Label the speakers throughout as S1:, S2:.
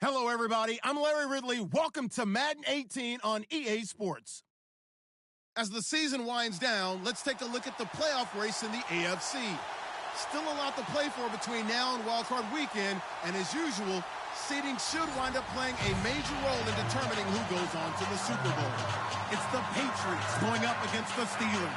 S1: Hello, everybody. I'm Larry Ridley. Welcome to Madden 18 on EA Sports. As the season winds down, let's take a look at the playoff race in the AFC. Still a lot to play for between now and wildcard weekend, and as usual, seeding should wind up playing a major role in determining who goes on to the Super Bowl. It's the Patriots going up against the Steelers.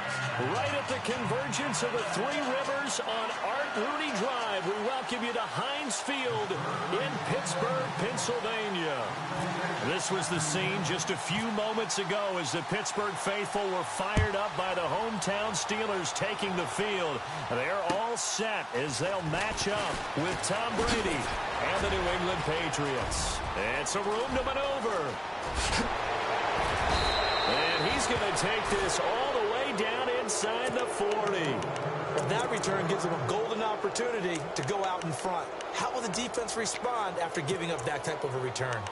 S2: Right at the convergence of the Three Rivers on Art Rooney Drive, we welcome you to Heinz Field in Pittsburgh, Pennsylvania. This was the scene just a few moments ago as the Pittsburgh faithful were fired up by the hometown Steelers taking the field. They're all set as they'll match up with Tom Brady and the New England Patriots. It's a room to maneuver. And he's going to take this all the way down inside the 40.
S3: Well, that return gives him a golden opportunity to go out in front. How will the defense respond after giving up that type of a return?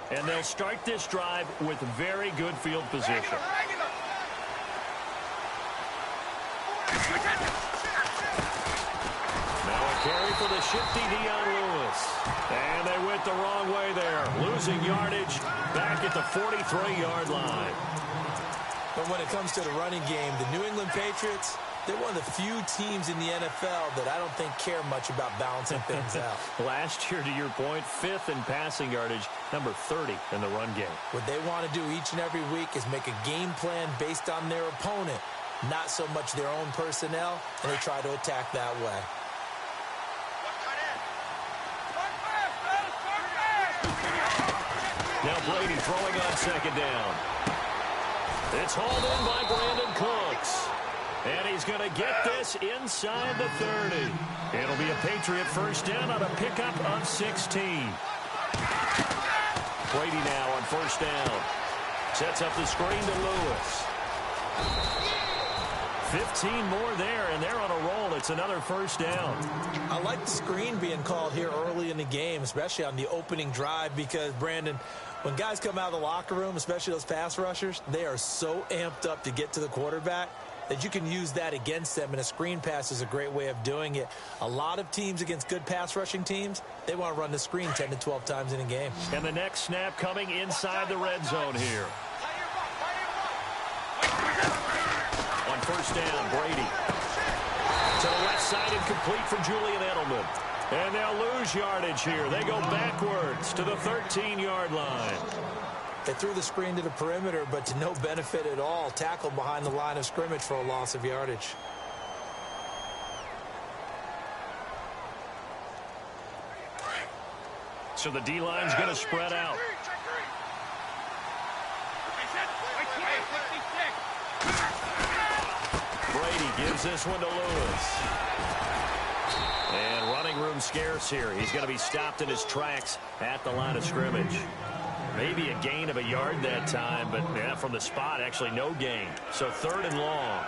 S2: And they'll start this drive with very good field position. Now a carry for the shifty Dion Lewis. And they went the wrong way there. Losing yardage back at the 43-yard line.
S3: But when it comes to the running game, the New England Patriots, they're one of the few teams in the NFL that I don't think care much about balancing things out.
S2: Last year, to your point, 5th in passing yardage, number 30 in the run game.
S3: What they want to do each and every week is make a game plan based on their opponent, not so much their own personnel, and they try to attack that way.
S2: Now Brady throwing on second down. It's hauled in by Brandon Cooks. And he's going to get this inside the 30. It'll be a Patriot first down on a pickup of 16. Brady now on first down. Sets up the screen to Lewis. 15 more there, and they're on a roll. It's another first down.
S3: I like the screen being called here early in the game, especially on the opening drive, because, Brandon, when guys come out of the locker room, especially those pass rushers, they are so amped up to get to the quarterback that you can use that against them, and a screen pass is a great way of doing it. A lot of teams against good pass rushing teams, they want to run the screen 10 to 12 times in a game.
S2: And the next snap coming inside the red zone here. On first down, Brady. To the left side, incomplete for Julian Edelman. And they'll lose yardage here. They go backwards to the 13-yard line.
S3: They threw the screen to the perimeter, but to no benefit at all. Tackled behind the line of scrimmage for a loss of yardage.
S2: So the D-line's going to spread out. Brady gives this one to Lewis. And running room scarce here. He's going to be stopped in his tracks at the line of scrimmage. Maybe a gain of a yard that time, but yeah, from the spot, actually no gain. So 3rd and long.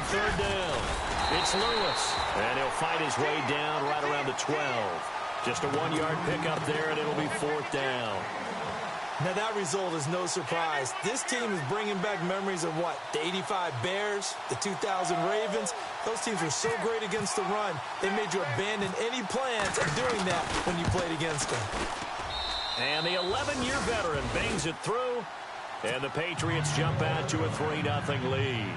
S2: Third down. It's Lewis. And he'll fight his way down right around the 12. Just a 1-yard pickup there, and it'll be 4th down.
S3: Now, that result is no surprise. This team is bringing back memories of what? The 85 Bears, the 2000 Ravens. Those teams were so great against the run, they made you abandon any plans of doing that when you played against them.
S2: And the 11-year veteran bangs it through, and the Patriots jump out to a 3-0 lead.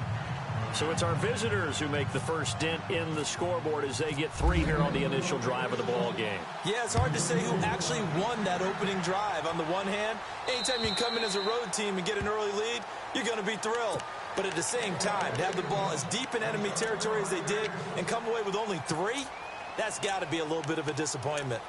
S2: So it's our visitors who make the first dent in the scoreboard as they get 3 here on the initial drive of the ball game.
S3: Yeah, it's hard to say who actually won that opening drive. On the one hand, anytime you can come in as a road team and get an early lead, you're going to be thrilled. But at the same time, to have the ball as deep in enemy territory as they did and come away with only 3, that's got to be a little bit of a disappointment.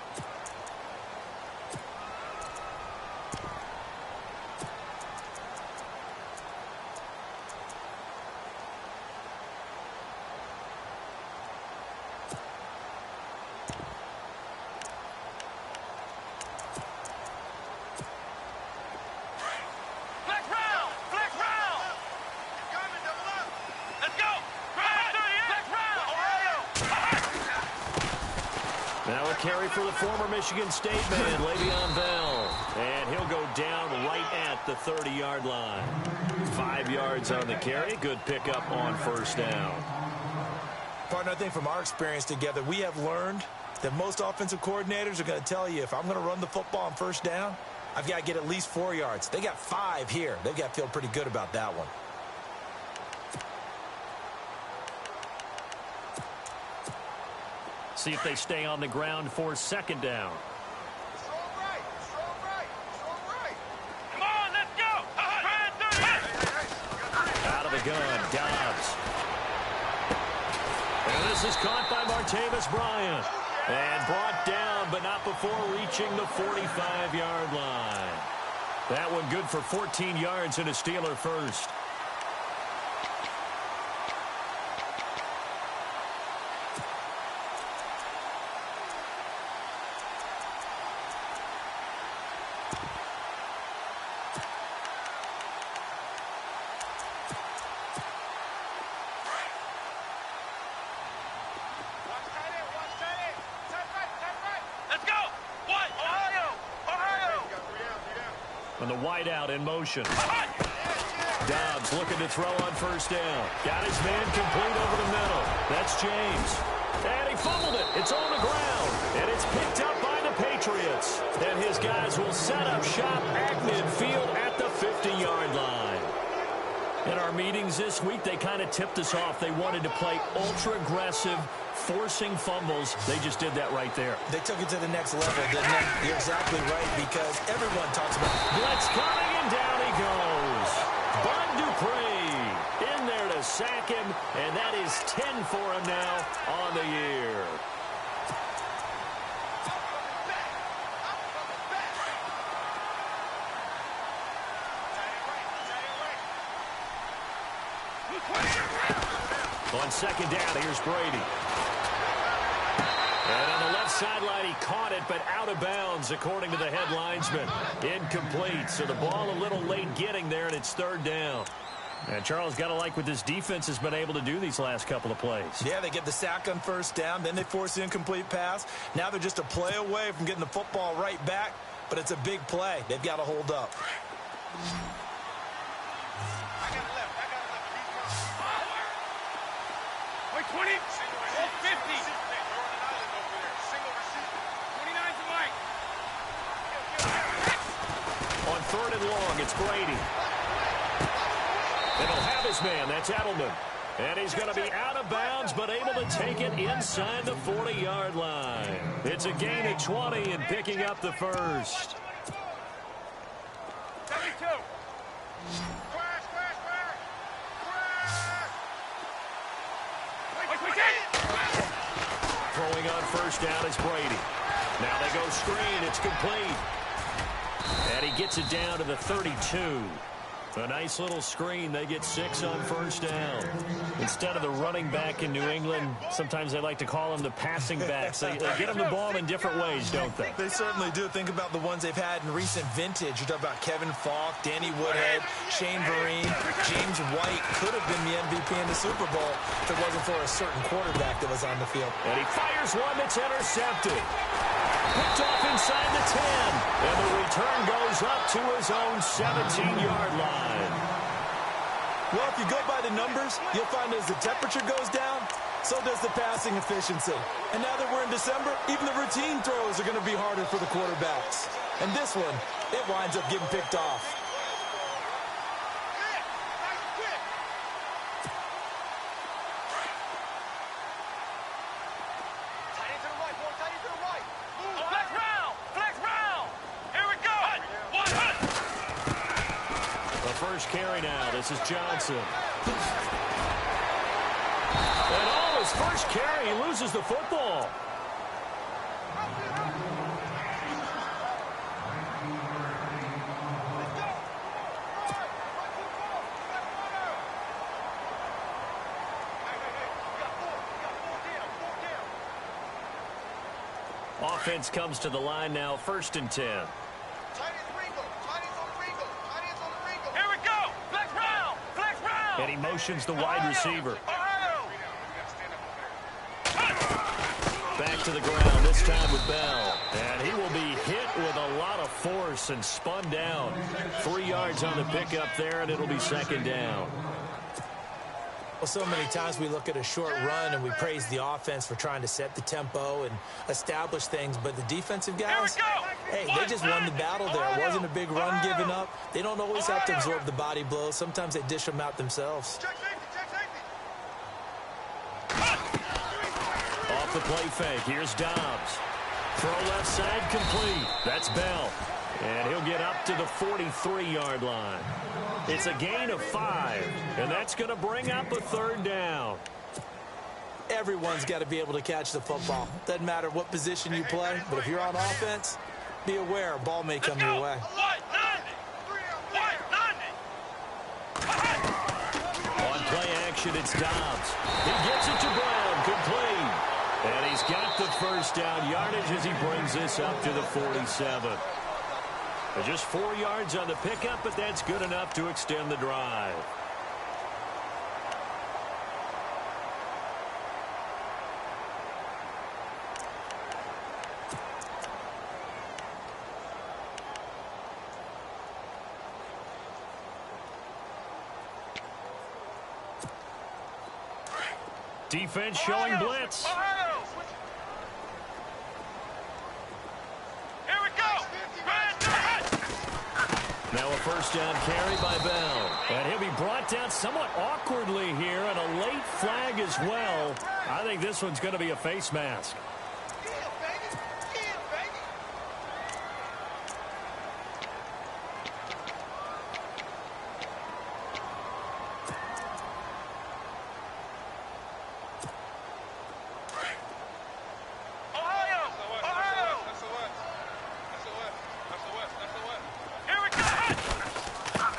S2: carry for the former Michigan State man, Le'Veon Bell. And he'll go down right at the 30-yard line. 5 yards on the carry. Good pickup on first down.
S3: Partner, I think from our experience together, we have learned that most offensive coordinators are going to tell you, if I'm going to run the football on first down, I've got to get at least 4 yards. They got 5 here. They've got to feel pretty good about that one.
S2: See if they stay on the ground for second down.
S4: Come on, let's go.
S2: Out of the gun, Dobbs. And this is caught by Martavis Bryant. And brought down, but not before reaching the 45-yard line. That one good for 14 yards and a Steeler first. And the wideout in motion. Dobbs looking to throw on first down. Got his man complete over the middle. That's James. And he fumbled it. It's on the ground. And it's picked up by the Patriots. And his guys will set up shop at midfield at the 50-yard line. In our meetings this week, they kind of tipped us off. They wanted to play ultra-aggressive, forcing fumbles. They just did that right there.
S3: They took it to the next level, didn't they? You're exactly right, because everyone talks about
S2: blitz coming, and down he goes. Bud Dupree in there to sack him, and that is 10 for him now on the year. On second down, here's Brady. And on the left sideline, he caught it, but out of bounds, according to the head linesman. Incomplete, so the ball a little late getting there, and it's third down. And Charles, got to like what this defense has been able to do these last couple of plays. Yeah, they get the sack on first down, then they force the incomplete pass. Now they're just a play away from getting the football right back, but it's a big play. They've got to hold up.
S4: Wait, 20, 50.
S2: On third and long, it's Brady. And he'll have his man. That's Edelman. And he's going to be out of bounds, but able to take it inside the 40-yard line. It's a gain of 20 and picking up the first.
S4: 72.
S2: Throwing on first down is Brady. Now they go screen. It's complete. And he gets it down to the 32. A nice little screen. They get 6 on first down. Instead of the running back in New England, sometimes they like to call them the passing backs. They get them the ball in different ways, don't they?
S3: They certainly do. Think about the ones they've had in recent vintage. You talk about Kevin Falk, Danny Woodhead, Shane Vereen, James White could have been the MVP in the Super Bowl if it wasn't for a certain quarterback that was on the field.
S2: And he fires one that's intercepted. Picked off inside the 10. And the return goes up to his own 17-yard line.
S3: Well, if you go by the numbers, you'll find as the temperature goes down, so does the passing efficiency. And now that we're in December, even the routine throws are going to be harder for the quarterbacks. And this one, it winds up getting picked off.
S2: Carry now. This is Johnson. And on his first carry, he loses the football. Offense comes to the line now, 1st and 10. And he motions the wide receiver. Back to the ground, this time with Bell. And he will be hit with a lot of force and spun down. 3 yards on the pickup there, and it'll be second down.
S3: Well, so many times we look at a short run and we praise the offense for trying to set the tempo and establish things, but the defensive guys, hey, they just won the battle there. It wasn't a big run given up. They don't always have to absorb the body blows. Sometimes they dish them out themselves.
S2: Off the play fake, here's Dobbs. Throw left side complete. That's Bell. And he'll get up to the 43-yard line. It's a gain of 5, and that's going to bring up a third down.
S3: Everyone's got to be able to catch the football. Doesn't matter what position you play, but if you're on offense, be aware a ball may come your way.
S2: On play action, it's Dobbs. He gets it to Brown, complete. And he's got the first down yardage as he brings this up to the 47. Just 4 yards on the pickup, but that's good enough to extend the drive. Defense showing blitz. Now a first down carry by Bell. And he'll be brought down somewhat awkwardly here, and a late flag as well. I think this one's going to be a face mask.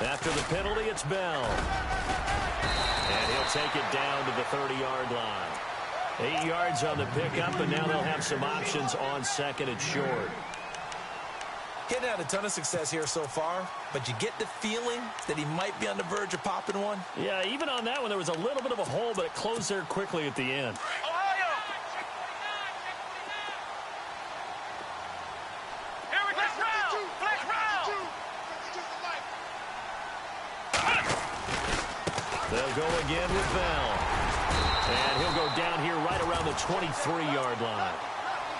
S2: After the penalty, it's Bell. And he'll take it down to the 30-yard line. 8 yards on the pickup, and now they'll have some options on second and short.
S3: Getting had a ton of success here so far, but you get the feeling that he might be on the verge of popping one.
S2: Yeah, even on that one, there was a little bit of a hole, but it closed there quickly at the end. They'll go again with Bell. And he'll go down here right around the 23-yard line.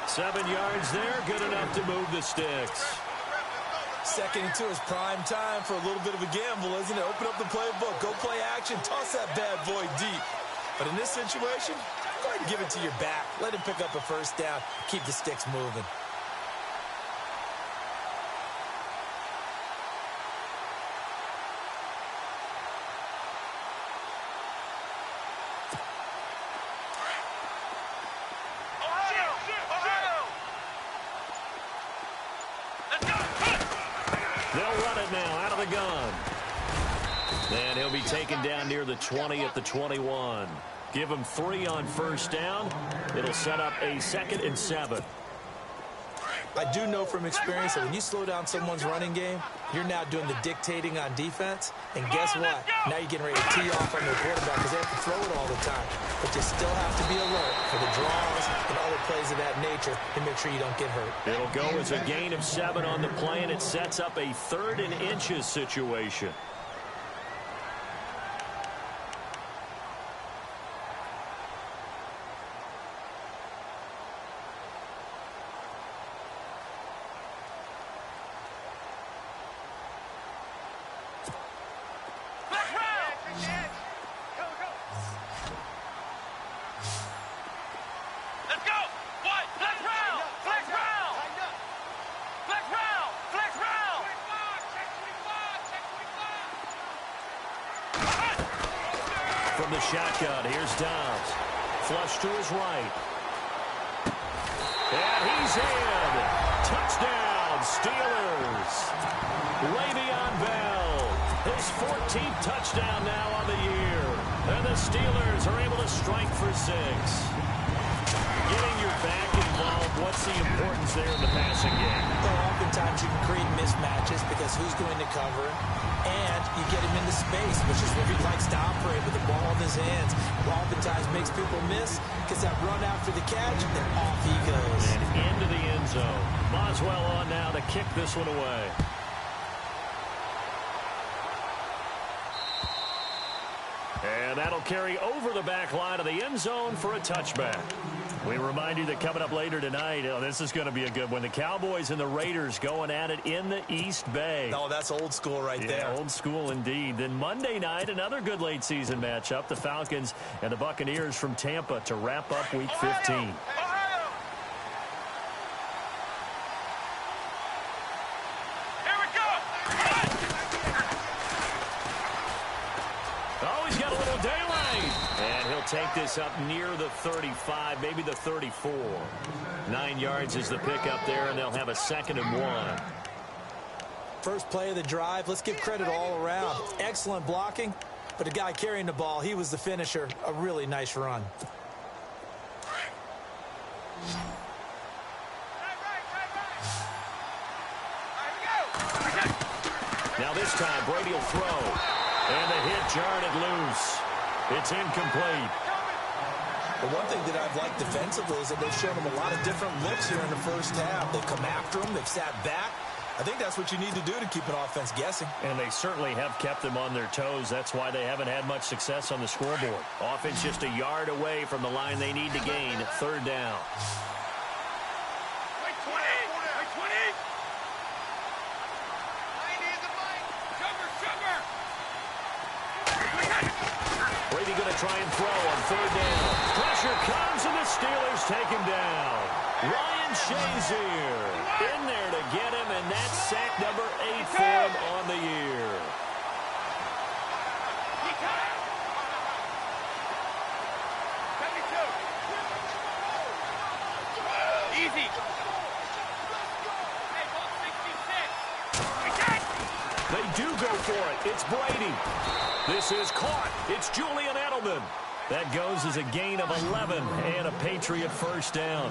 S2: 7 yards there, good enough to move the sticks.
S3: Second and 2 is prime time for a little bit of a gamble, isn't it? Open up the playbook, go play action, toss that bad boy deep. But in this situation, go ahead and give it to your back. Let him pick up a first down, keep the sticks moving.
S2: And he'll be taken down near the 20 at the 21. Give him 3 on first down. It'll set up a 2nd and 7.
S3: I do know from experience that when you slow down someone's running game, you're now doing the dictating on defense. And guess what? Now you're getting ready to tee off on their quarterback because they have to throw it all the time. But you still have to be alert for the draws and other plays of that nature to make sure you don't get hurt.
S2: It'll go as a gain of 7 on the play, and it sets up a 3rd and inches situation. From the shotgun, here's Dobbs. Flush to his right. And he's in. Touchdown, Steelers. Le'Veon Bell. His 14th touchdown now on the year. And the Steelers are able to strike for 6. Getting your back involved, what's the importance there in the passing game?
S3: Well, oftentimes you can create mismatches because who's going to cover it? And you get him into space, which is where he likes to operate with the ball in his hands. Oftentimes makes people miss, gets that run after the catch, and off he goes.
S2: And into the end zone. Boswell on now to kick this one away. And that'll carry over the back line of the end zone for a touchback. We remind you that coming up later tonight, this is going to be a good one. The Cowboys and the Raiders going at it in the East Bay.
S3: Oh, that's old school right there.
S2: Old school indeed. Then Monday night, another good late season matchup. The Falcons and the Buccaneers from Tampa to wrap up Week 15. Take this up near the 35, maybe the 34. 9 yards is the pickup there, and they'll have a 2nd and 1.
S3: First play of the drive. Let's give credit all around. Excellent blocking, but the guy carrying the ball, he was the finisher. A really nice run.
S2: Now this time, Brady will throw. And the hit jarred it loose. It's incomplete.
S3: The one thing that I've liked defensively is that they've shown them a lot of different looks here in the first half. They've come after them. They've sat back. I think that's what you need to do to keep an offense guessing.
S2: And they certainly have kept them on their toes. That's why they haven't had much success on the scoreboard. Offense just a yard away from the line they need to gain. 3rd down. Brady going to try and throw on 3rd down. Pressure comes, and the Steelers take him down. Ryan Shazier in there to get him, and that's sack number 8 for him on the year.
S4: Easy.
S2: They do go for it. It's Brady. This is caught. It's Julian Edelman. That goes as a gain of 11 and a Patriot 1st down.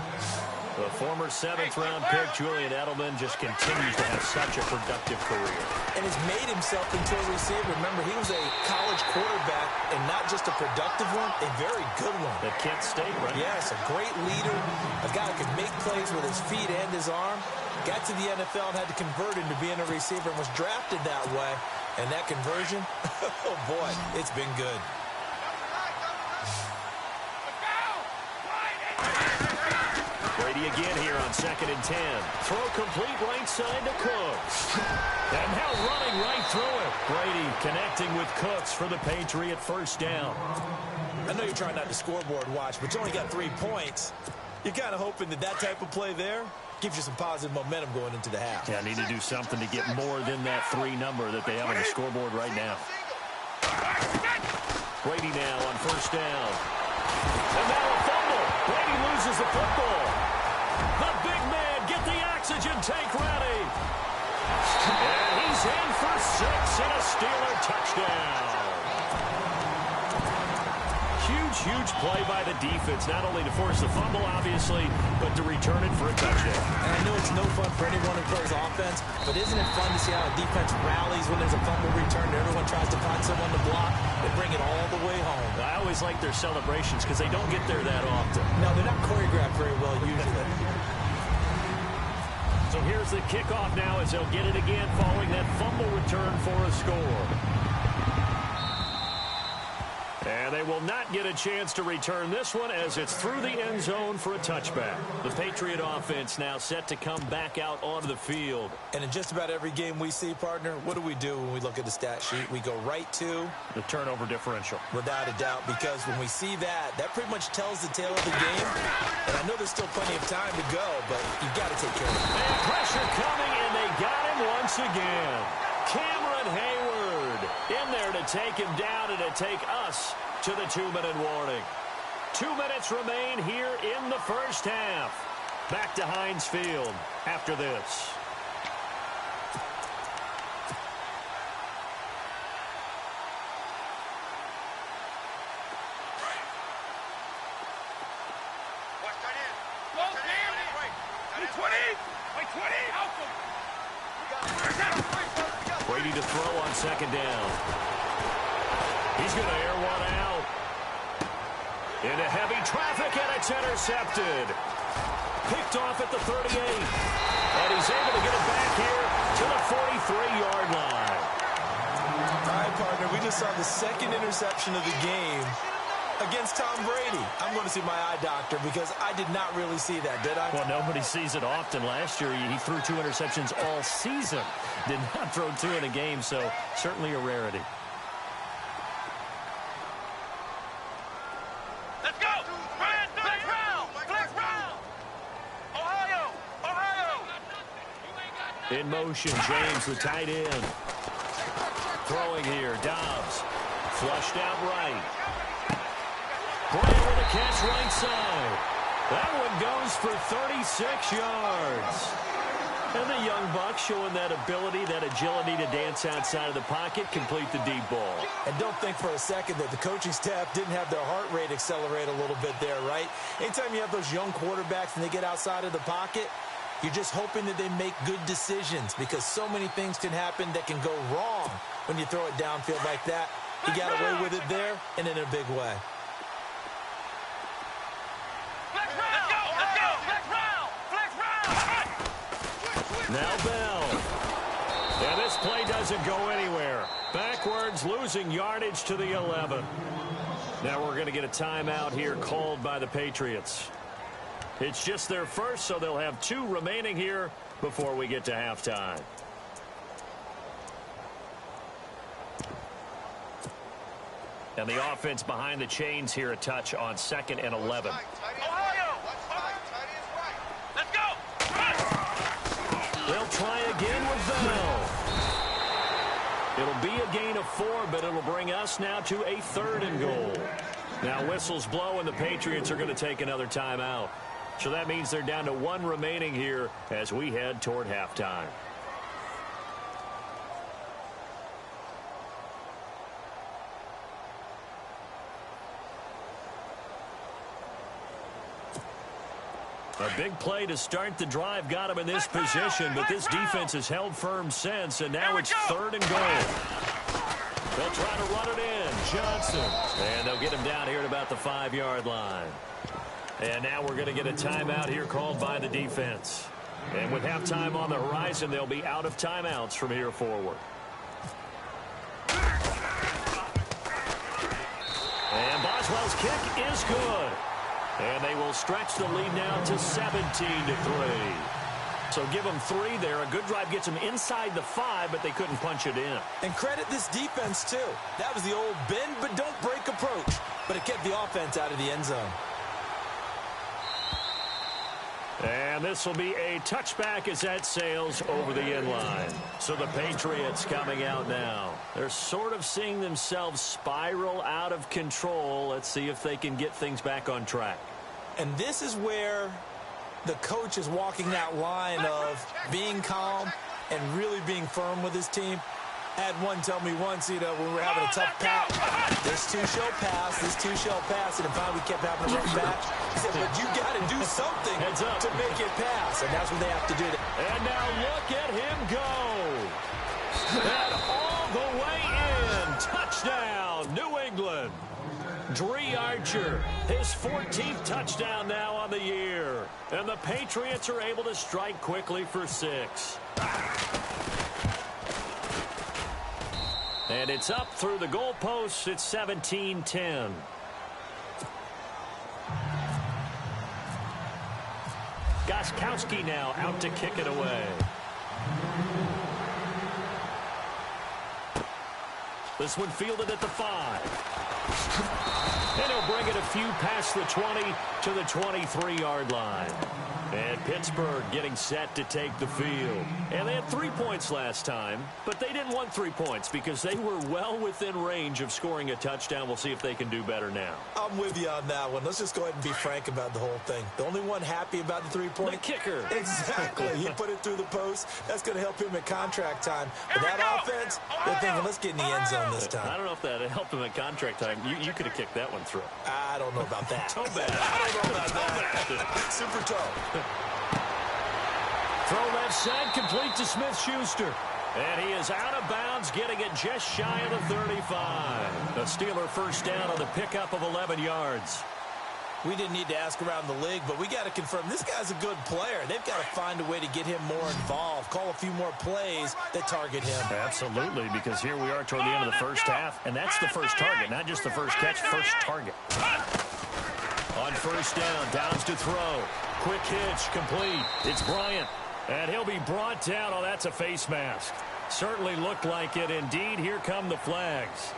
S2: The former 7th-round pick, Julian Edelman, just continues to have such a productive career.
S3: And has made himself into a receiver. Remember, he was a college quarterback, and not just a productive one, a very good one.
S2: At Kent State, right?
S3: Yes, a great leader, a guy that could make plays with his feet and his arm. Got to the NFL and had to convert into being a receiver and was drafted that way. And that conversion, oh boy, it's been good.
S2: Brady again here on 2nd and 10. Throw complete right side to Cooks. And now running right through it. Brady connecting with Cooks for the Patriot 1st down.
S3: I know you're trying not to scoreboard watch, but you only got 3 points. You're kind of hoping that type of play there gives you some positive momentum going into the half.
S2: Yeah, need to do something to get more than that 3 number that they have on the scoreboard right now. Brady now on 1st down. And now a fumble. Brady loses the football. The big man, get the oxygen tank ready. And he's in for 6 and a Steeler touchdown. Huge play by the defense, not only to force the fumble, obviously, but to return it for a touchdown.
S3: And I know it's no fun for anyone who plays offense, but isn't it fun to see how a defense rallies when there's a fumble return and everyone tries to find someone to block and bring it all the way home?
S2: I always like their celebrations because they don't get there that often.
S3: No, they're not choreographed very well usually.
S2: So here's the kickoff now as they'll get it again following that fumble return for a score. And they will not get a chance to return this one as it's through the end zone for a touchback. The Patriot offense now set to come back out onto the field.
S3: And in just about every game we see, partner, what do we do when we look at the stat sheet? We go right to
S2: the turnover differential.
S3: Without a doubt, because when we see that pretty much tells the tale of the game. And I know there's still plenty of time to go, but you've got to take care of it.
S2: And pressure coming, and they got him once again. Cameron Hayward in there to take him down and to take us to the 2-minute warning. 2 minutes remain here in the first half. Back to Heinz Field after this. Brady to throw on 2nd down. He's going to air one out. Into heavy traffic, and it's intercepted. Picked off at the 38. And he's able to get it back here to the 43-yard line.
S3: All right, partner, we just saw the second interception of the game against Tom Brady. I'm going to see my eye doctor because I did not really see that, did I?
S2: Well, nobody sees it often. Last year, he threw 2 interceptions all season. Did not throw 2 in a game, so certainly a rarity.
S4: Let's go! Flex round! Flex round! Ohio!
S2: In motion, James, the tight end. Throwing here, Dobbs. Flushed out right. Bryant with a catch right side. That one goes for 36 yards. And the young buck showing that ability, that agility to dance outside of the pocket, complete the deep ball.
S3: And don't think for a second that the coaching staff didn't have their heart rate accelerate a little bit there, right? Anytime you have those young quarterbacks and they get outside of the pocket, you're just hoping that they make good decisions because so many things can happen that can go wrong when you throw it downfield like that. He got away with it there and in a big way.
S2: Now Bell. And this play doesn't go anywhere. Backwards, losing yardage to the 11. Now we're going to get a timeout here called by the Patriots. It's just their first, so they'll have 2 remaining here before we get to halftime. And the offense behind the chains here, a touch on 2nd and 11.
S4: Ohio! Let's go!
S2: They'll try again with Bell. It'll be a gain of 4, but it'll bring us now to a 3rd and goal. Now whistles blow, and the Patriots are going to take another timeout. So that means they're down to 1 remaining here as we head toward halftime. A big play to start the drive got him in this position, but this defense has held firm since, and now it's 3rd and goal. They'll try to run it in. Johnson. And they'll get him down here at about the 5-yard line. And now we're going to get a timeout here called by the defense. And with halftime on the horizon, they'll be out of timeouts from here forward. And Boswell's kick is good. And they will stretch the lead now to 17-3. So give them 3 there. A good drive gets them inside the 5, but they couldn't punch it in.
S3: And credit this defense, too. That was the old bend but don't break approach. But it kept the offense out of the end zone.
S2: And this will be a touchback as that sails over the end line. So the Patriots coming out now. They're sort of seeing themselves spiral out of control. Let's see if they can get things back on track.
S3: And this is where the coach is walking that line of being calm and really being firm with his team. I had one tell me once, when we were having a tough patch, this 2 shall pass, this 2 shall pass, and finally we kept having a rough patch. He said, but you got to do something to make it pass, and that's what they have to do.
S2: And now look at him go. And all the way in. Touchdown, New England. Dree Archer, his 14th touchdown now on the year. And the Patriots are able to strike quickly for 6. And it's up through the goalposts. It's 17-10. Gostkowski now out to kick it away. This one fielded at the 5. And he'll bring it a few past the 20 to the 23-yard line. And Pittsburgh getting set to take the field. And they had 3 points last time, but they didn't want 3 points because they were well within range of scoring a touchdown. We'll see if they can do better now.
S3: I'm with you on that one. Let's just go ahead and be frank about the whole thing. The only one happy about the 3-point?
S2: The kicker.
S3: Exactly. He put it through the post. That's going to help him at contract time. But that offense, they're thinking, let's get in the end zone this time.
S2: I don't know if that helped him at contract time. You could have kicked that one through.
S3: I don't know about that.
S2: Toe bad.
S3: I don't know about that. Super toe.
S2: Throw left side, complete to Smith-Schuster. And he is out of bounds, getting it just shy of the 35. A Steeler first down on the pickup of 11 yards.
S3: We didn't need to ask around the league, but we got to confirm this guy's a good player. They've got to find a way to get him more involved, call a few more plays that target him.
S2: Absolutely, because here we are toward the end of the first half, and that's the first target, not just the first catch, first target. On first down, Downs to throw. Quick hitch, complete. It's Bryant, and he'll be brought down. Oh, that's a face mask. Certainly looked like it. Indeed, here come the flags.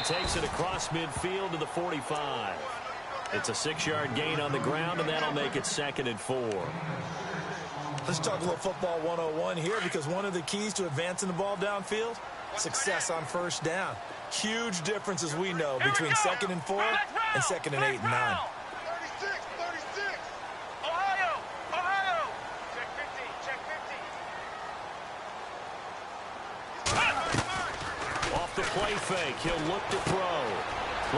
S2: Takes it across midfield to the 45. It's a 6-yard gain on the ground, and that'll make it 2nd and 4.
S3: Let's talk a little football 101 here, because one of the keys to advancing the ball downfield, success on first down. Huge difference, as we know, between 2nd and 4 and 2nd and 8 and 9.
S4: 36. Ohio. Check 50. Check 50.
S2: Off the play fake, he'll look to throw.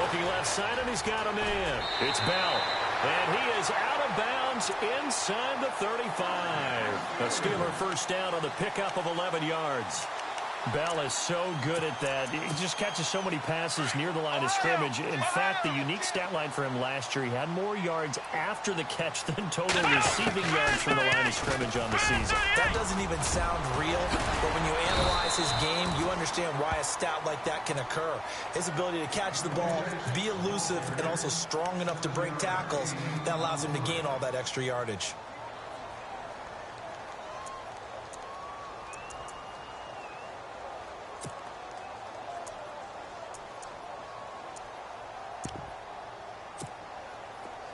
S2: Looking left side, and he's got a man. It's Bell, and he is out of bounds inside the 35. A Steeler first down on the pickup of 11 yards. Bell is so good at that. He just catches so many passes near the line of scrimmage. In fact, the unique stat line for him last year, he had more yards after the catch than total receiving yards from the line of scrimmage on the season.
S3: That doesn't even sound real, but when you analyze his game, you understand why a stat like that can occur. His ability to catch the ball, be elusive, and also strong enough to break tackles, that allows him to gain all that extra yardage.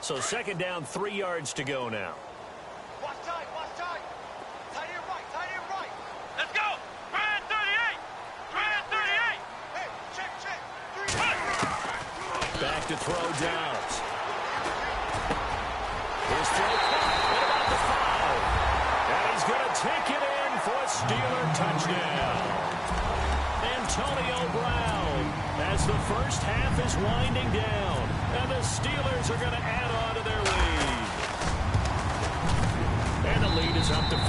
S2: So 2nd down, 3 yards to go now.
S4: Watch tight. Tight end right. Let's go. Grand 38. Hey, check. 3.
S2: Back to throw Downs. His throw caught. What about the foul? And he's going to take it in for a Steeler touchdown. Antonio Brown, as the first half is winding down, and the Steelers are going to add on to their lead. And the lead is up to 14.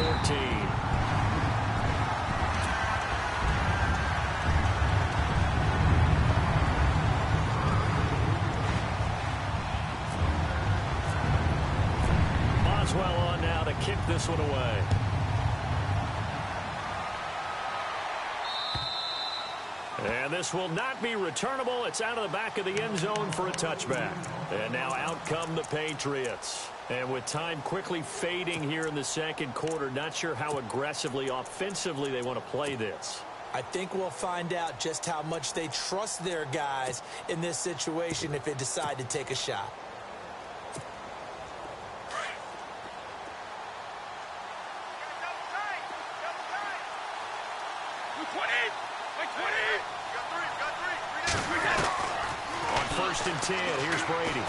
S2: Boswell on now to kick this one away. And this will not be returnable. It's out of the back of the end zone for a touchback. And now out come the Patriots. And with time quickly fading here in the second quarter, not sure how aggressively, offensively they want to play this.
S3: I think we'll find out just how much they trust their guys in this situation if they decide to take a shot.
S2: On 1st and 10, here's Brady.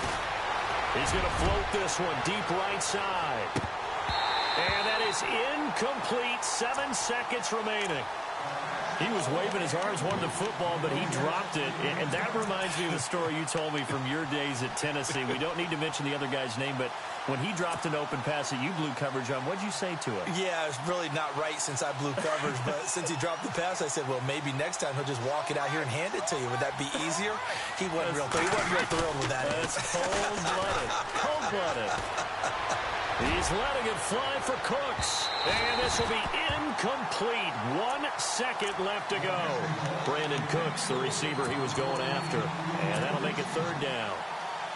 S2: He's going to float this one deep right side. And that is incomplete. 7 seconds remaining. He was waving his arms, wanted the football, but he dropped it. And that reminds me of the story you told me from your days at Tennessee. We don't need to mention the other guy's name, but when he dropped an open pass that you blew coverage on, what'd you say to him?
S3: Yeah, it's really not right since I blew coverage, but since he dropped the pass, I said, well, maybe next time he'll just walk it out here and hand it to you. Would that be easier? He wasn't real thrilled with that.
S2: That's cold-blooded. Cold-blooded. He's letting it fly for Cooks. And this will be incomplete. 1 second left to go. Brandon Cooks, the receiver he was going after. And that'll make it 3rd down.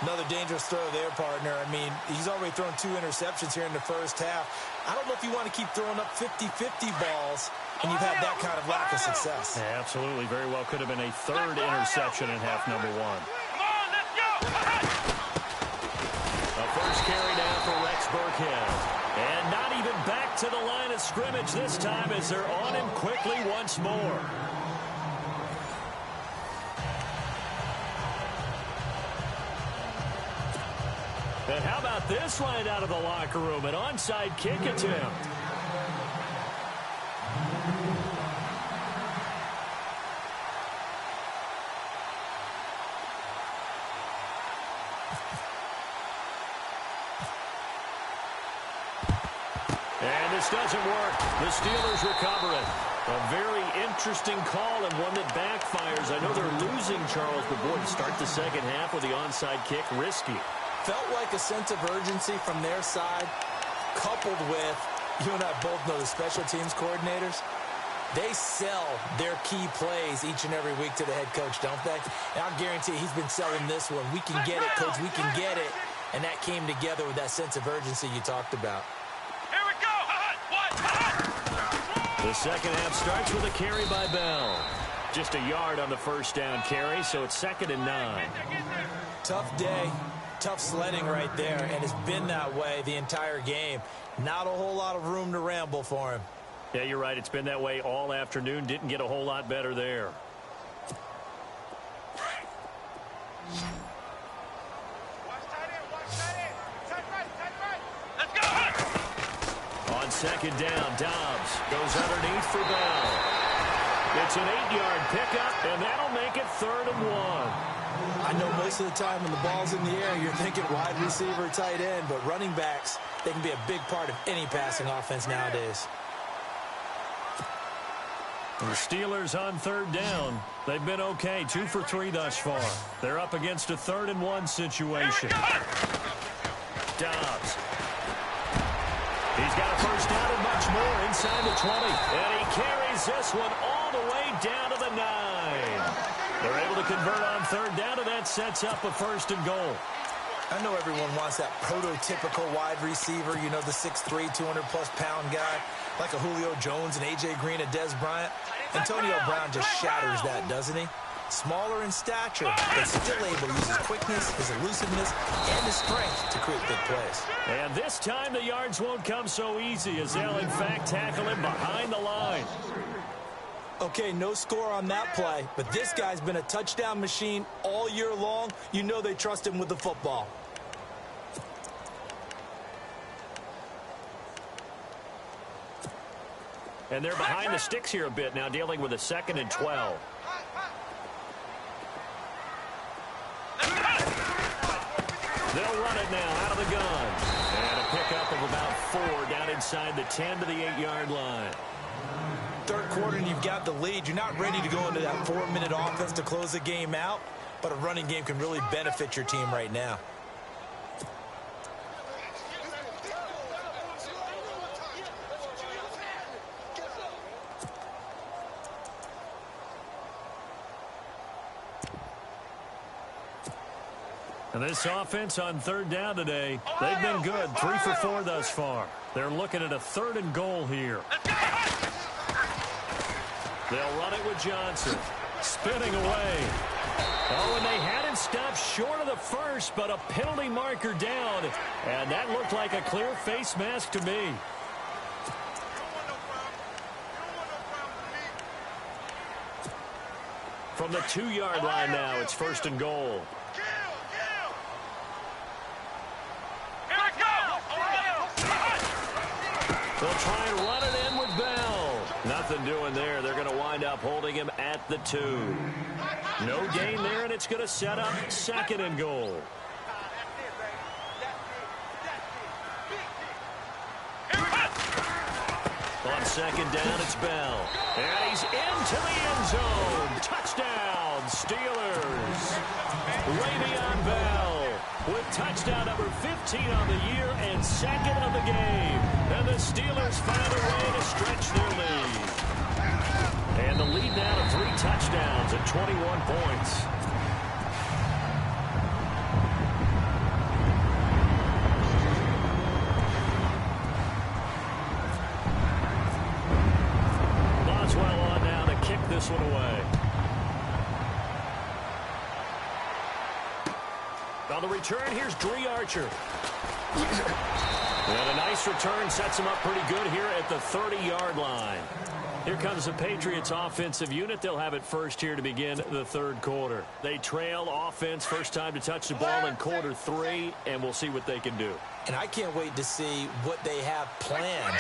S3: Another dangerous throw there, partner. I mean, he's already thrown 2 interceptions here in the first half. I don't know if you want to keep throwing up 50-50 balls and you've had that kind of lack of success.
S2: Yeah, absolutely. Very well could have been a 3rd interception in half number 1.
S4: Come on, let's go.
S2: A first carry down for Rex Burkhead. And not even back to the line of scrimmage this time as they're on him quickly once more. And how about this line out of the locker room? An onside kick attempt. And this doesn't work. The Steelers recover it. A very interesting call and one that backfires. I know they're losing, Charles, but boy, to start the second half with the onside kick, risky.
S3: Felt like a sense of urgency from their side, coupled with, you and I both know the special teams coordinators, they sell their key plays each and every week to the head coach, don't they? And I'll guarantee he's been selling this one. We can get it, coach, we can get it. And that came together with that sense of urgency you talked about.
S4: Here we go.
S2: The second half starts with a carry by Bell. Just a yard on the first down carry, so it's 2nd and 9.
S3: Tough day, tough sledding right there, and it's been that way the entire game. Not a whole lot of room to ramble for him.
S2: Yeah, you're right. It's been that way all afternoon. Didn't get a whole lot better there.
S4: Let's go.
S2: On 2nd down, Dobbs goes underneath for Bell. It's an 8-yard pickup, and that'll make it 3rd and 1.
S3: I know most of the time when the ball's in the air, you're thinking wide receiver, tight end, but running backs, they can be a big part of any passing offense nowadays.
S2: The Steelers on 3rd down. They've been okay, 2 for 3 thus far. They're up against a 3rd and 1 situation. Dobbs. He's got a first down and much more inside the 20. And he carries this one all the way down to the 9. They're able to convert on 3rd down, and that sets up a 1st and goal.
S3: I know everyone wants that prototypical wide receiver, you know, the 6'3", 200-plus pound guy, like a Julio Jones and A.J. Green and Des Bryant. Antonio Brown just shatters that, doesn't he? Smaller in stature, but still able to use his quickness, his elusiveness, and his strength to create big plays.
S2: And this time the yards won't come so easy as they'll, in fact, tackle him behind the line.
S3: Okay, no score on that play, but this guy's been a touchdown machine all year long. You know they trust him with the football.
S2: And they're behind the sticks here a bit now, dealing with a 2nd and 12. They'll run it now out of the gun. And a pickup of about 4 down inside the 10 to the 8-yard line.
S3: Third quarter and you've got the lead. You're not ready to go into that 4-minute offense to close the game out, but a running game can really benefit your team right now.
S2: And this offense on 3rd down today, they've been good. 3 for 4 thus far. They're looking at a 3rd and goal here. They'll run it with Johnson. Spinning away. Oh, and they had it stopped short of the first, but a penalty marker down. And that looked like a clear face mask to me. From the 2-yard line now, it's 1st and goal. They'll try and run it in with Bell. Nothing doing there. They're going to wind up holding him at the 2. No gain there, and it's going to set up 2nd and goal. On 2nd down, it's Bell. And he's into the end zone. Touchdown, Steelers. Le'Veon Bell with touchdown number 15 on the year and 2nd of the game. And the Steelers find a way to stretch their lead. And the lead now to 3 touchdowns at 21 points. Boswell on now to kick this one away. On the return, here's Dree Archer. And a nice return sets him up pretty good here at the 30-yard line. Here comes the Patriots offensive unit. They'll have it first here to begin the third quarter. They trail offense, first time to touch the ball in quarter 3, and we'll see what they can do.
S3: And I can't wait to see what they have planned,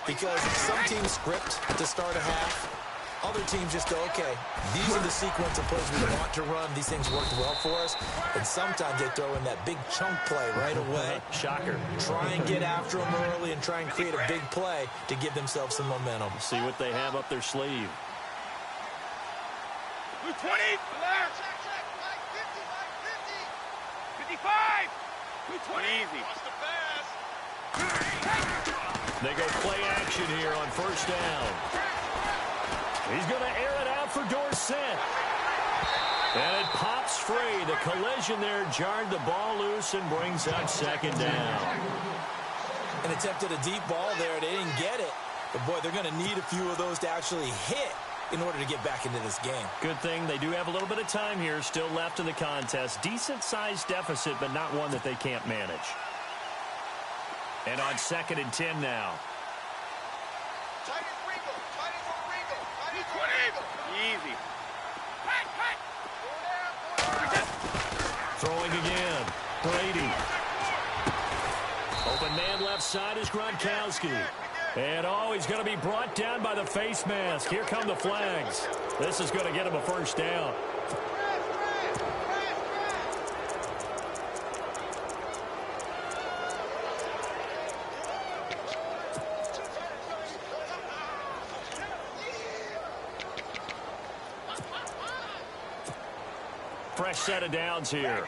S3: because some teams script to start a half. Other teams just go, okay, these are the sequence of plays we want to run. These things worked well for us. And sometimes they throw in that big chunk play right away.
S2: Shocker.
S3: Try and get after them early and try and create a big play to give themselves some momentum.
S2: See what they have up their sleeve.
S4: 20. Check, 50. 55. 220. Easy.
S2: They go play action here on first down. He's going to air it out for Dorsett. And it pops free. The collision there jarred the ball loose and brings up second down.
S3: And attempted a deep ball there. They didn't get it. But, boy, they're going to need a few of those to actually hit in order to get back into this game.
S2: Good thing they do have a little bit of time here still left in the contest. Decent-sized deficit, but not one that they can't manage. And on 2nd and 10 now.
S4: Easy.
S2: Throwing again. Brady. Open man left side is Gronkowski. And, he's going to be brought down by the face mask. Here come the flags. This is going to get him a first down. Fresh set of downs here.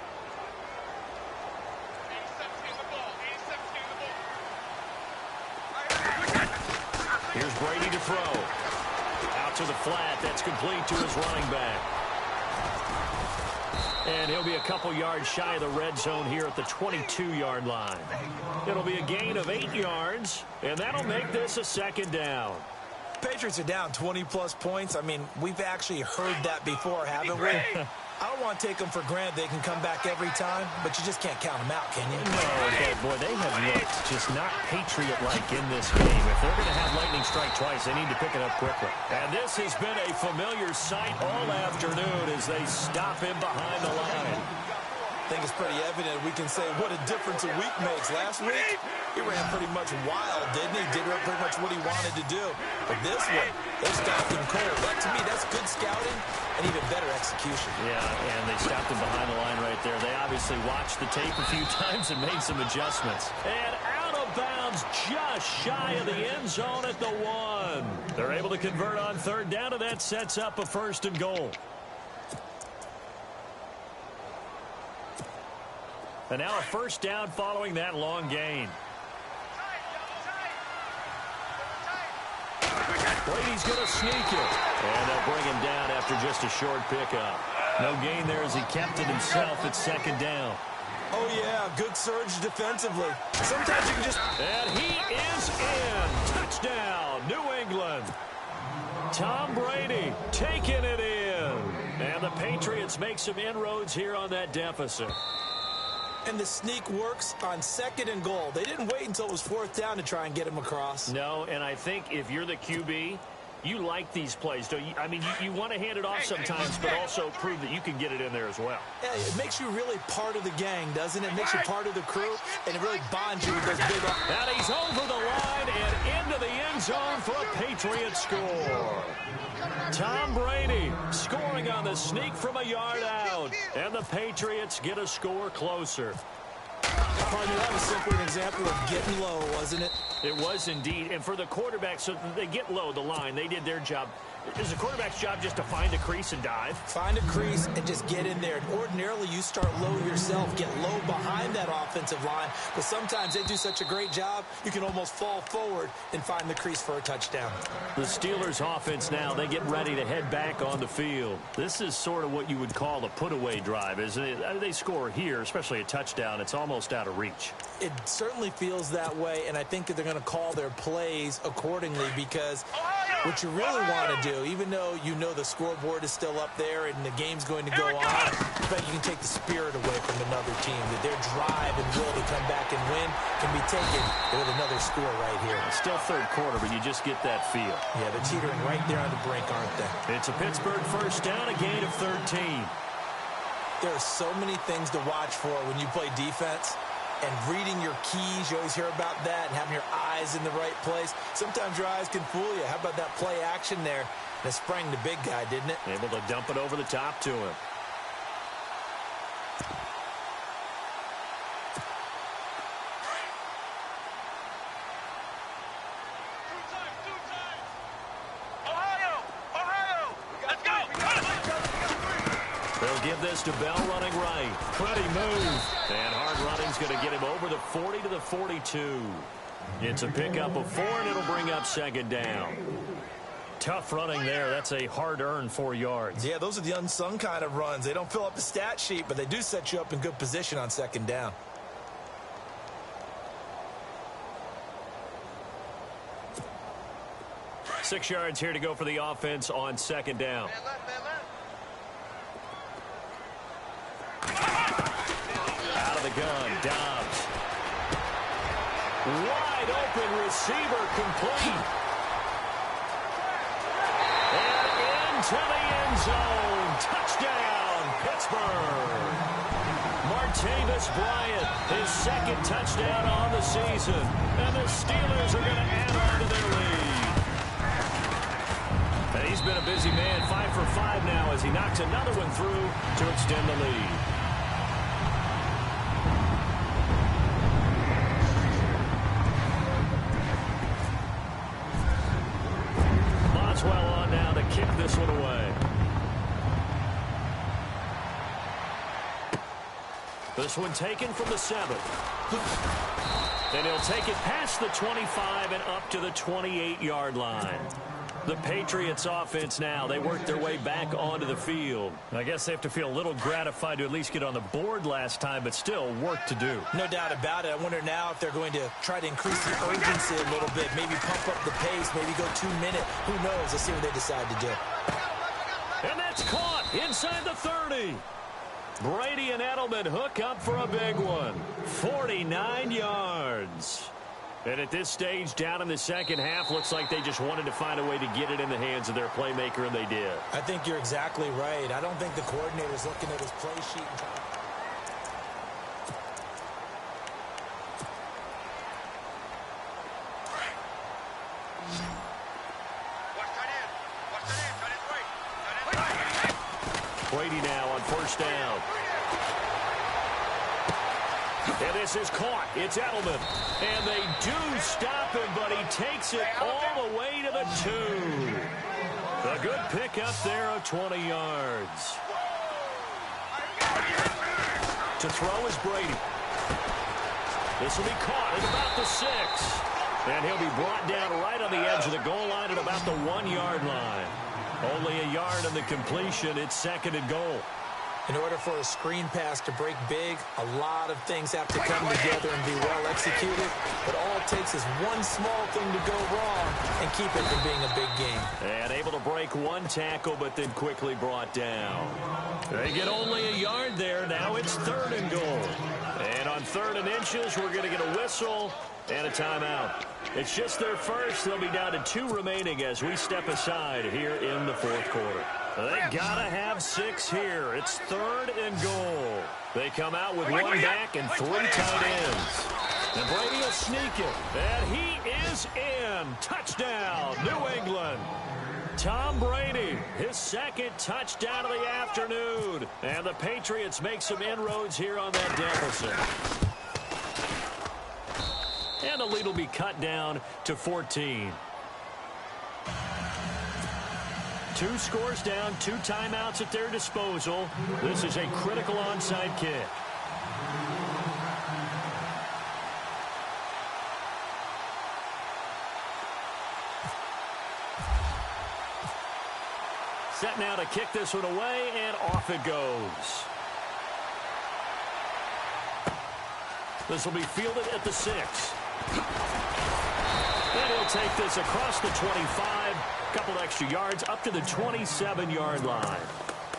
S2: Here's Brady to throw. Out to the flat. That's complete to his running back. And he'll be a couple yards shy of the red zone here at the 22-yard line. It'll be a gain of 8 yards, and that'll make this a second down.
S3: Patriots are down 20-plus points. I mean, we've actually heard that before, haven't we? I don't want to take them for granted they can come back every time, but you just can't count them out, can you?
S2: No, but boy, they have looked just not Patriot-like in this game. If they're going to have lightning strike twice, they need to pick it up quickly. And this has been a familiar sight all afternoon as they stop him behind the line.
S3: I think it's pretty evident we can say what a difference a week makes. Last week, he ran pretty much wild, didn't he? Did pretty much what he wanted to do. But this one, they stopped him cold. That, to me, that's good scouting and even better execution.
S2: Yeah, and they stopped him behind the line right there. They obviously watched the tape a few times and made some adjustments. And out of bounds, just shy of the end zone at the 1. They're able to convert on third down, and that sets up a 1st and goal. And now a first down following that long gain. Brady's going to sneak it. And they'll bring him down after just a short pickup. No gain there as he kept it himself at 2nd down.
S3: Oh, yeah, good surge defensively. Sometimes you can just...
S2: And he is in. Touchdown, New England. Tom Brady taking it in. And the Patriots make some inroads here on that deficit.
S3: And the sneak works on 2nd and goal. They didn't wait until it was 4th down to try and get him across.
S2: No, and I think if you're the QB, you like these plays, don't you? I mean, you want to hand it off sometimes, but also prove that you can get it in there as well.
S3: Yeah, it makes you really part of the gang, doesn't it? It makes you part of the crew, and it really bonds you with those big...
S2: And he's over the line and into the end zone for a Patriot score. Tom Brady scoring on the sneak from a yard out. And the Patriots get a score closer.
S3: Pardon me, that was simply an example of getting low, wasn't it?
S2: It was indeed. And for the quarterback, so they get low the line. They did their job. Is the quarterback's job just to find a crease and dive?
S3: Find a crease and just get in there. Ordinarily, you start low yourself, get low behind that offensive line. But sometimes they do such a great job, you can almost fall forward and find the crease for a touchdown.
S2: The Steelers' offense now, they get ready to head back on the field. This is sort of what you would call a put-away drive, isn't it? They score here, especially a touchdown. It's almost out of reach.
S3: It certainly feels that way, and I think that they're going to call their plays accordingly because... What you really want to do, even though you know the scoreboard is still up there and the game's going to go on, but you can take the spirit away from another team, that their drive and will to come back and win can be taken with another score right here.
S2: It's still third quarter, but you just get that feel.
S3: Yeah, they're teetering right there on the brink, aren't they?
S2: It's a Pittsburgh first down, a gain of 13.
S3: There are so many things to watch for when you play defense. And reading your keys, you always hear about that, and having your eyes in the right place. Sometimes your eyes can fool you. How about that play action there? That sprang the big guy, didn't it?
S2: Able to dump it over the top to him. Give this to Bell running right. Pretty move. And hard running's going to get him over the 40 to the 42. It's a pickup of 4, and it'll bring up second down. Tough running there. That's a hard-earned 4 yards.
S3: Yeah, those are the unsung kind of runs. They don't fill up the stat sheet, but they do set you up in good position on second down.
S2: Six yards here to go for the offense on second down. Out of the gun, Dobbs. Wide open receiver complete. And into the end zone. Touchdown, Pittsburgh. Martavis Bryant, his second touchdown on the season. And the Steelers are going to add on to their lead. And he's been a busy man, 5 for 5 now as he knocks another one through to extend the lead. Boswell on now to kick this one away. This one taken from the 7. Then he'll take it past the 25 and up to the 28-yard line. The Patriots offense now, they work their way back onto the field. I guess they have to feel a little gratified to at least get on the board last time, but still work to do.
S3: No doubt about it. I wonder now if they're going to try to increase the urgency a little bit, maybe pump up the pace, maybe go 2 minute. Who knows? Let's see what they decide to do.
S2: And that's caught inside the 30. Brady and Edelman hook up for a big one. 49 yards. And at this stage, down in the second half, looks like they just wanted to find a way to get it in the hands of their playmaker, and they did.
S3: I think you're exactly right. I don't think the coordinator's looking at his play sheet and trying to...
S2: Brady now on first down. And this is caught. It's Edelman. And they do stop him, but he takes it all the way to the 2. A good pickup there of 20 yards. To throw is Brady. This will be caught at about the 6. And he'll be brought down right on the edge of the goal line at about the 1-yard line. Only a yard on the completion. It's second and goal.
S3: In order for a screen pass to break big, a lot of things have to come together and be well executed. But all it takes is one small thing to go wrong and keep it from being a big game.
S2: And able to break one tackle, but then quickly brought down. They get only a yard there. Now it's third and goal. And on 3rd and inches, we're going to get a whistle and a timeout. It's just their first. They'll be down to 2 remaining as we step aside here in the 4th quarter. They gotta have 6 here. It's 3rd and goal. They come out with 1 back and 3 tight ends. And Brady will sneak it. And he is in. Touchdown, New England. Tom Brady, his 2nd touchdown of the afternoon. And the Patriots make some inroads here on that deficit. And the lead will be cut down to 14. 2 scores down, 2 timeouts at their disposal. This is a critical onside kick. Set now to kick this one away, and off it goes. This will be fielded at the 6. And he'll take this across the 25. couple extra yards up to the 27-yard line.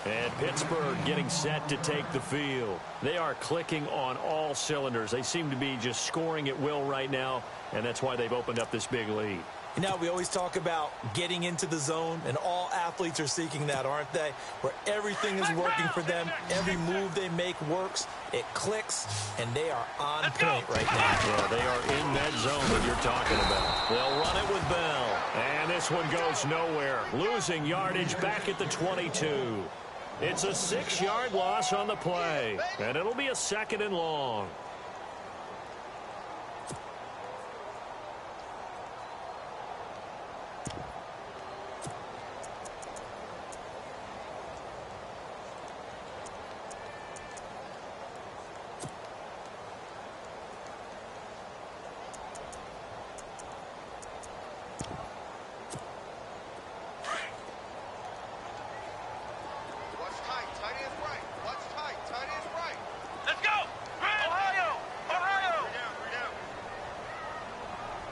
S2: And Pittsburgh getting set to take the field. They are clicking on all cylinders. They seem to be just scoring at will right now, and that's why they've opened up this big lead.
S3: You know, we always talk about getting into the zone, and all athletes are seeking that, aren't they? Where everything is working for them, every move they make works, it clicks, and they are on point right now.
S2: Yeah, they are in that zone that you're talking about. They'll run it with Bell, and this one goes nowhere. Losing yardage back at the 22. It's a 6-yard loss on the play, and it'll be a 2nd and long.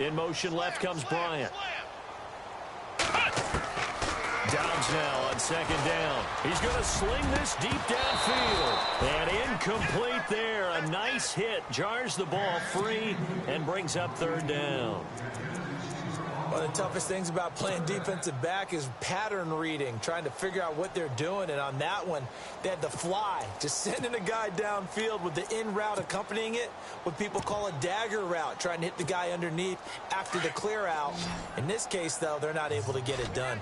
S2: In motion left comes Bryant. Dobbs now on 2nd down. He's going to sling this deep downfield. And incomplete there. A nice hit. Jars the ball free and brings up 3rd down.
S3: One of the toughest things about playing defensive back is pattern reading, trying to figure out what they're doing. And on that one, they had the fly, just sending a guy downfield with the in route accompanying it, what people call a dagger route, trying to hit the guy underneath after the clear out. In this case, though, they're not able to get it done.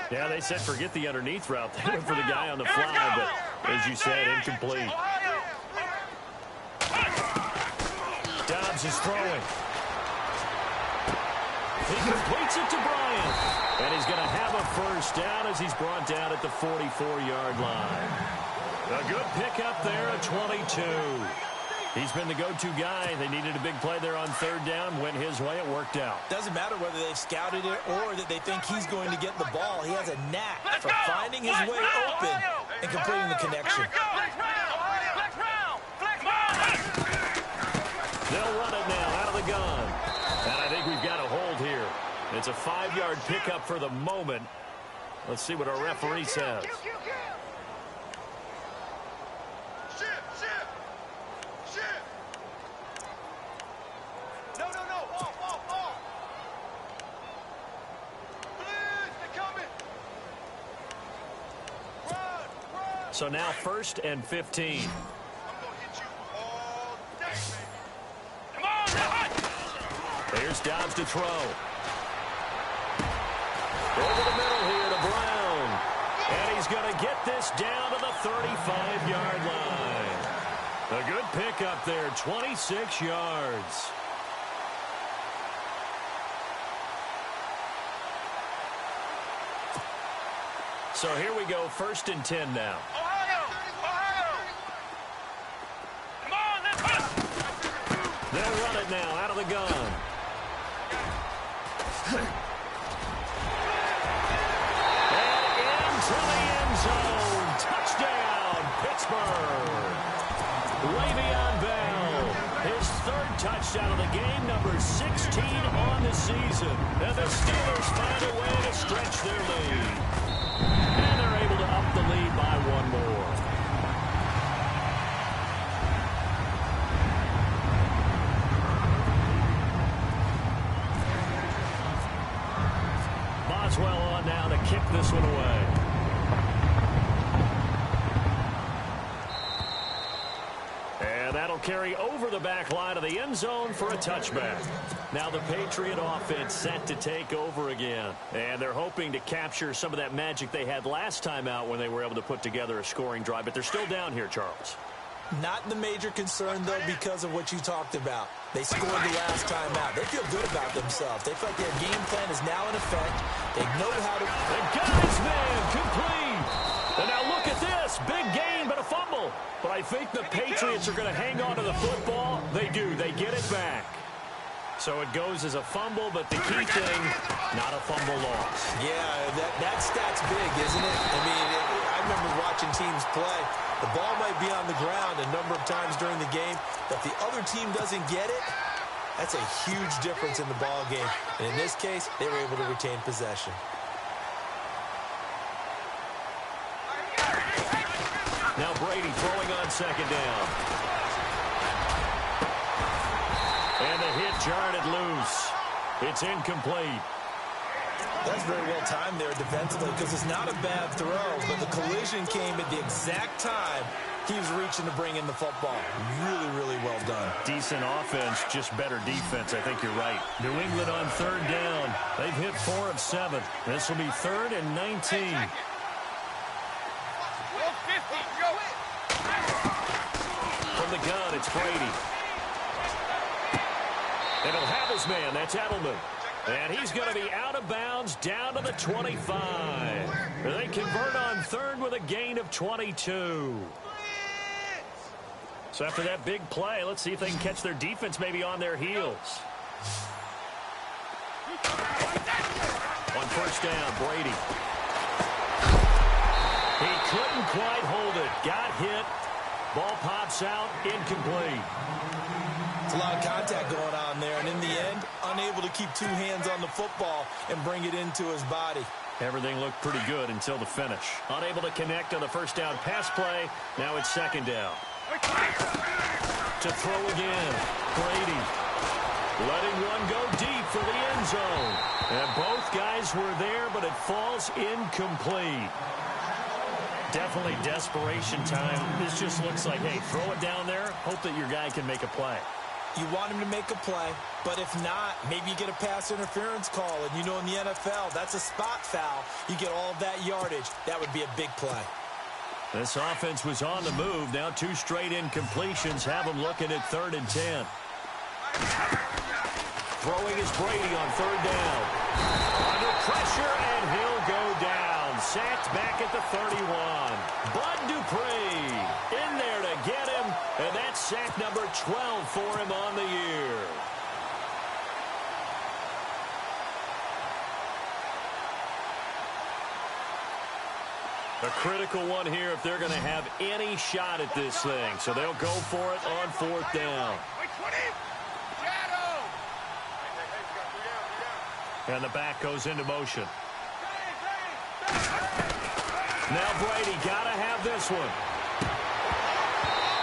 S2: Yeah, they said forget the underneath route. They went for the guy on the fly, but as you said, incomplete. Dobbs is throwing. He completes it to Bryant. And he's going to have a 1st down as he's brought down at the 44-yard line. A good pickup there at 22. He's been the go-to guy. They needed a big play there on 3rd down. Went his way. It worked out.
S3: Doesn't matter whether they've scouted it or that they think he's going to get the ball. He has a knack for finding his way open and completing the connection.
S2: They'll run it now out of the gun. And I think we've got a hold here. It's a 5-yard pickup for the moment. Let's see what our referee says. So now 1st and 15. Here's Dobbs to throw. Over the middle here to Brown. And he's going to get this down to the 35-yard line. A good pickup there, 26 yards. So here we go, 1st and 10 now. They'll run it now out of the gun. And into the end zone. Touchdown, Pittsburgh. Le'Veon Bell, his 3rd touchdown of the game, number 16 on the season. And the Steelers find a way to stretch their lead. And they're able to up the lead by 1 more. Boswell on now to kick this one away. And that'll carry over the back line of the end zone for a touchback. Now the Patriot offense set to take over again. And they're hoping to capture some of that magic they had last time out when they were able to put together a scoring drive. But they're still down here, Charles.
S3: Not the major concern, though, because of what you talked about. They scored the last time out. They feel good about themselves. They feel like their game plan is now in effect. They know how to...
S2: And guys, man, complete. And now look at this. Big gain, but a fumble. But I think the Patriots are going to hang on to the football. They do. They get it back. So it goes as a fumble, but the key thing, not a fumble loss.
S3: Yeah, that stat's big, isn't it? I mean, I remember watching teams play. The ball might be on the ground a number of times during the game, but if the other team doesn't get it, that's a huge difference in the ball game. And in this case, they were able to retain possession.
S2: on second down. And the hit jarred it loose. It's incomplete.
S3: That's very well timed there defensively because it's not a bad throw, but the collision came at the exact time he was reaching to bring in the football. Really, really well done.
S2: Decent offense, just better defense. I think you're right. New England on third down. They've hit 4 of 7. This will be 3rd and 19. From the gun, it's Brady. And he'll have his man. That's Edelman. And he's going to be out of bounds down to the 25. They convert on 3rd with a gain of 22. So after that big play, let's see if they can catch their defense maybe on their heels. On first down, Brady. He couldn't quite hold it. Got hit. Ball pops out. Incomplete.
S3: It's a lot of contact going on there, and in the end, unable to keep 2 hands on the football and bring it into his body.
S2: Everything looked pretty good until the finish. Unable to connect on the first down pass play. Now it's second down. To throw again. Brady letting one go deep for the end zone. And both guys were there, but it falls incomplete. Definitely desperation time. This just looks like, hey, throw it down there. Hope that your guy can make a play.
S3: You want him to make a play, but if not, maybe you get a pass interference call. And you know in the NFL, that's a spot foul. You get all of that yardage. That would be a big play.
S2: This offense was on the move. Now 2 straight incompletions have them looking at 3rd and 10. Throwing is Brady on 3rd down. Under pressure, and he'll go down. Sacked back at the 31. Bud Dupree in there to get him, and that's sack number 12 for him on the year. A critical one here if they're going to have any shot at this thing. So they'll go for it on 4th down. And the back goes into motion. Now Brady got to have this one.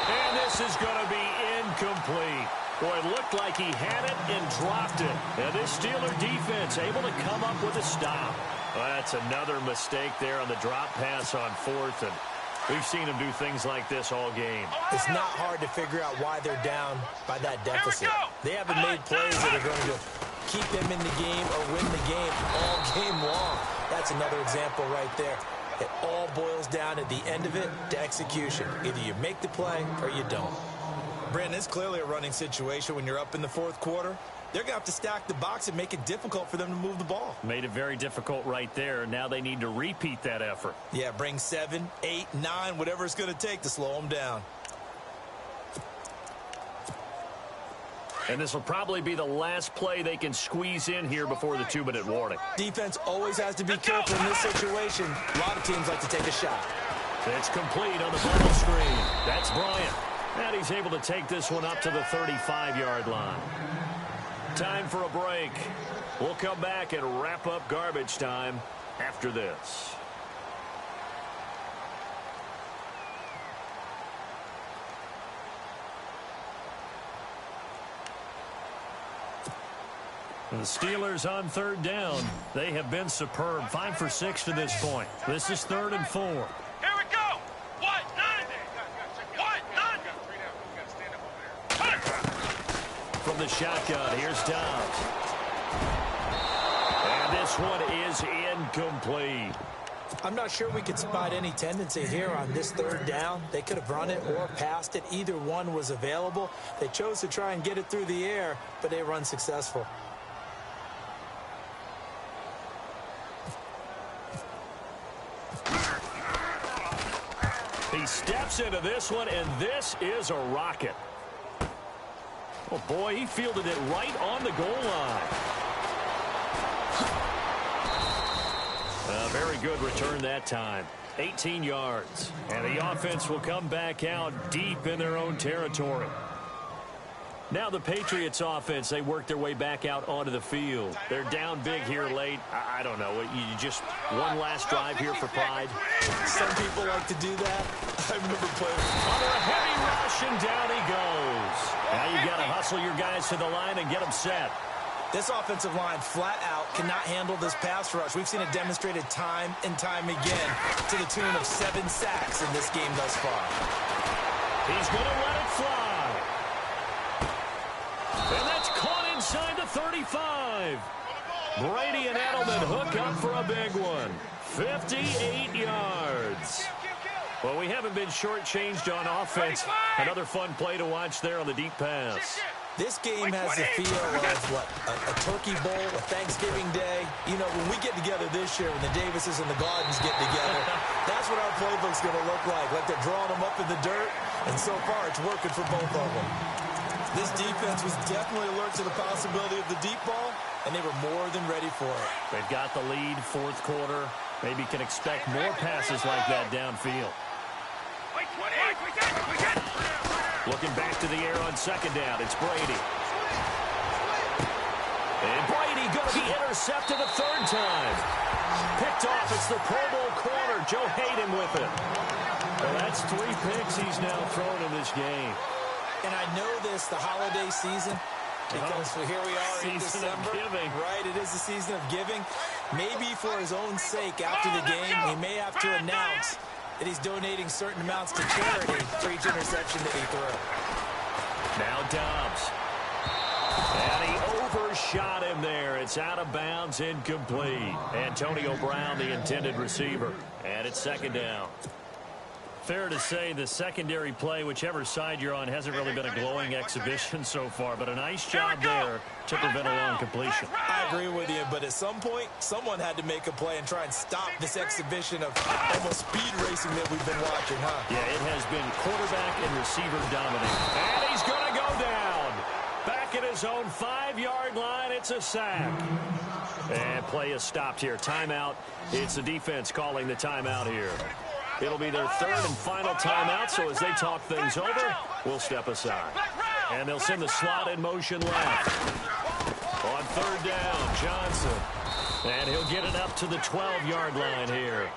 S2: And this is going to be incomplete. Boy, it looked like he had it and dropped it. And this Steeler defense able to come up with a stop. Well, that's another mistake there on the drop pass on 4th. And we've seen him do things like this all game.
S3: It's not hard to figure out why they're down by that deficit. They haven't made plays that are going to keep them in the game or win the game all game long. That's another example right there. It all boils down at the end of it to execution. Either you make the play or you don't. Brandon, it's clearly a running situation when you're up in the 4th quarter. They're going to have to stack the box and make it difficult for them to move the ball.
S2: Made it very difficult right there. Now they need to repeat that effort.
S3: Yeah, bring 7, 8, 9, whatever it's going to take to slow them down.
S2: And this will probably be the last play they can squeeze in here before the 2-minute warning.
S3: Defense always has to be careful in this situation. A lot of teams like to take a shot.
S2: It's complete on the bubble screen. That's Bryant. And he's able to take this one up to the 35-yard line. Time for a break. We'll come back and wrap up garbage time after this. The Steelers on 3rd down. They have been superb. 5 for 6 to this point. This is 3rd and 4.
S4: Here we go. 1, 9. 1, 9.
S2: From the shotgun, here's Dobbs. And this one is incomplete.
S3: I'm not sure we could spot any tendency here on this 3rd down. They could have run it or passed it. Either one was available. They chose to try and get it through the air, but they were unsuccessful.
S2: He steps into this one, and this is a rocket. Oh, boy, he fielded it right on the goal line. A very good return that time. 18 yards. And the offense will come back out deep in their own territory. Now the Patriots offense, they work their way back out onto the field. They're down big here late. I don't know. You just one last drive here for pride.
S3: Some people like to do that. I remember playing.
S2: Under a heavy rush, and down he goes. Now you've got to hustle your guys to the line and get them set.
S3: This offensive line flat out cannot handle this pass rush. We've seen it demonstrated time and time again to the tune of 7 sacks in this game thus far.
S2: He's going to let it fly. And that's caught inside the 35. Brady and Edelman hook up for a big one. 58 yards. Well, we haven't been shortchanged on offense. Another fun play to watch there on the deep pass.
S3: This game has the feel of, what, a turkey bowl, a Thanksgiving day. You know, when we get together this year, when the Davises and the Gardens get together, that's what our playbook's going to look like they're drawing them up in the dirt, and so far it's working for both of them. This defense was definitely alert to the possibility of the deep ball, and they were more than ready for it.
S2: They've got the lead, fourth quarter. Maybe can expect more passes like that downfield. Looking back to the air on second down, it's Brady. And Brady going to be intercepted a third time. Picked off, it's the Pro Bowl corner, Joe Hayden with it. Well, that's 3 picks he's now thrown in this game.
S3: And I know this, the holiday season, because here we are in December.
S2: Giving.
S3: Right, it is the season of giving. Maybe for his own sake after the game, he may have to announce that he's donating certain amounts to charity for each interception that he threw.
S2: Now Dobbs. And he overshot him there. It's out of bounds, incomplete. Antonio Brown, the intended receiver. And it's second down. Fair to say the secondary play, whichever side you're on, hasn't really been a glowing exhibition so far, but a nice job there to prevent a long completion.
S3: I agree with you, but at some point, someone had to make a play and try and stop this exhibition of almost speed racing that we've been watching, huh?
S2: Yeah, it has been quarterback and receiver dominant. And he's going to go down. Back at his own 5-yard line, it's a sack. And play is stopped here. Timeout. It's the defense calling the timeout here. It'll be their third and final timeout, so as they talk things over, we'll step aside. And they'll send the slot in motion left. On third down, Johnson. And he'll get it up to the 12-yard line here.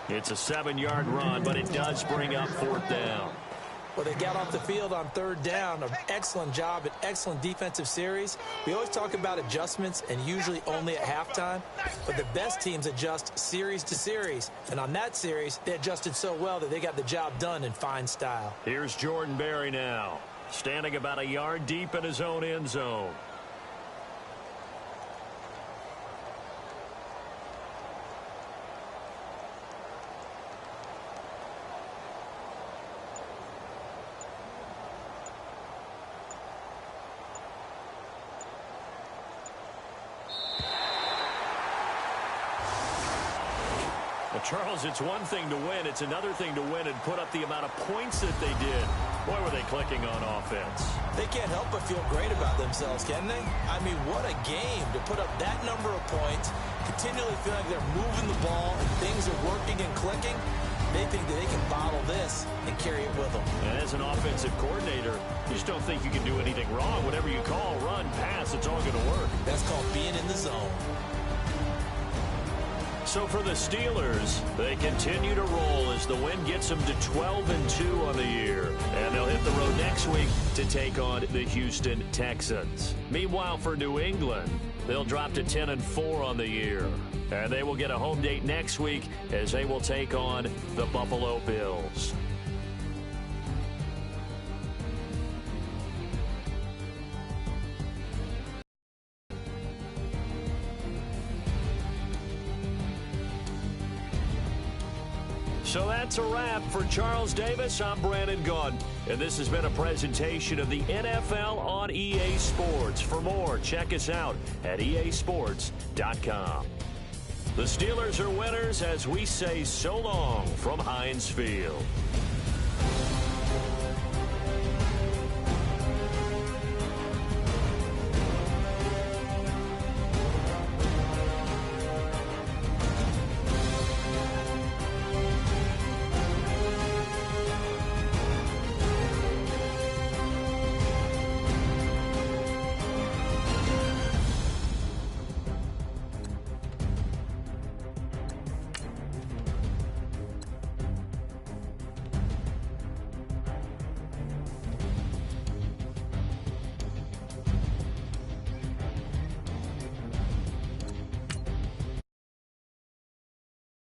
S2: It's a 7-yard run, but it does bring up fourth down.
S3: Well, they got off the field on third down. An excellent job, an excellent defensive series. We always talk about adjustments and usually only at halftime. But the best teams adjust series to series. And on that series, they adjusted so well that they got the job done in fine style.
S2: Here's Jordan Berry now, standing about a yard deep in his own end zone. Well, Charles, it's one thing to win. It's another thing to win and put up the amount of points that they did. Boy, were they clicking on offense.
S3: They can't help but feel great about themselves, can they? I mean, what a game to put up that number of points, continually feel like they're moving the ball, and things are working and clicking. They think that they can bottle this and carry it with them.
S2: And as an offensive coordinator, you just don't think you can do anything wrong. Whatever you call, run, pass, it's all going to work.
S3: That's called being in the zone.
S2: So for the Steelers, they continue to roll as the win gets them to 12-2 on the year. And they'll hit the road next week to take on the Houston Texans. Meanwhile, for New England, they'll drop to 10-4 on the year. And they will get a home date next week as they will take on the Buffalo Bills. So that's a wrap. For Charles Davis, I'm Brandon Gaudin. And this has been a presentation of the NFL on EA Sports. For more, check us out at easports.com. The Steelers are winners as we say so long from Heinz Field.